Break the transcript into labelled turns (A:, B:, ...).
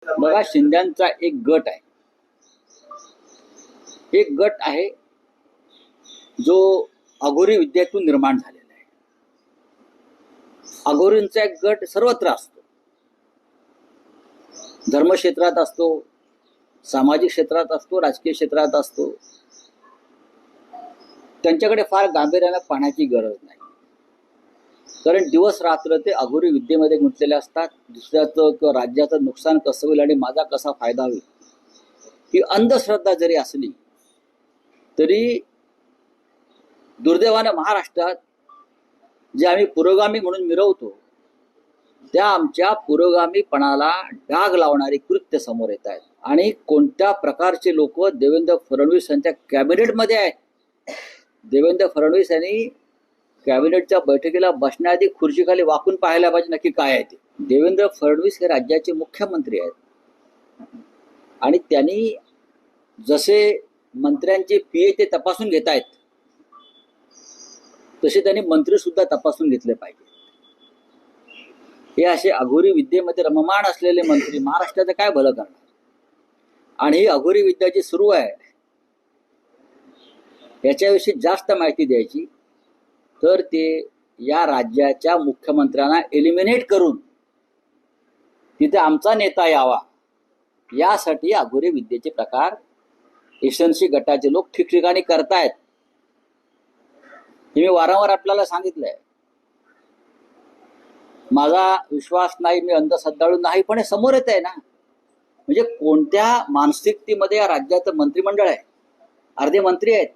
A: बघा, शिंद्यांचा एक गट आहे, एक गट आहे जो अघोरी विद्येतून निर्माण झालेला आहे. अघोरींचा एक गट सर्वत्र असतो, धर्मक्षेत्रात असतो, सामाजिक क्षेत्रात असतो, राजकीय क्षेत्रात असतो. त्यांच्याकडे फार गांभीर्याने पाहण्याची गरज नाही, कारण दिवस रात्र ते अघोरी विद्येमध्ये गुंतलेले असतात. दुसऱ्याचं किंवा राज्याचं नुकसान कसं होईल आणि माझा कसा फायदा होईल ही अंधश्रद्धा जरी असली तरी दुर्दैवाने महाराष्ट्रात जे आम्ही पुरोगामी म्हणून मिरवतो त्या आमच्या पुरोगामीपणाला डाग लावणारी कृत्य समोर येत आहेत. आणि कोणत्या प्रकारचे लोक देवेंद्र फडणवीस यांच्या कॅबिनेटमध्ये आहेत. देवेंद्र फडणवीस यांनी कॅबिनेटच्या बैठकीला बसण्याआधी खुर्चीखाली वाकून पाहायला पाहिजे नक्की काय आहे ते. देवेंद्र फडणवीस हे राज्याचे मुख्यमंत्री आहेत आणि त्यांनी जसे मंत्र्यांचे पीए ते तपासून घेत आहेत तसे त्यांनी मंत्री सुद्धा तपासून घेतले पाहिजे. हे असे अघोरी विद्येमध्ये रममाण असलेले मंत्री महाराष्ट्राचं काय भलं करणार. आणि ही अघोरी विद्या जी सुरू आहे याच्याविषयी जास्त माहिती द्यायची तर ते या राज्याच्या मुख्यमंत्र्यांना एलिमिनेट करून तिथे आमचा नेता यावा यासाठी अघोरी विद्येचे प्रकार एसएनसी गटाचे लोक ठिकठिकाणी करतायत. हे मी वारंवार आपल्याला सांगितलंय. माझा विश्वास नाही, मी अंधश्रद्धाळू नाही, पण हे समोर येत आहे ना. म्हणजे कोणत्या मानसिकतेमध्ये या राज्याचं मंत्रिमंडळ आहे. अर्धे मंत्री आहेत,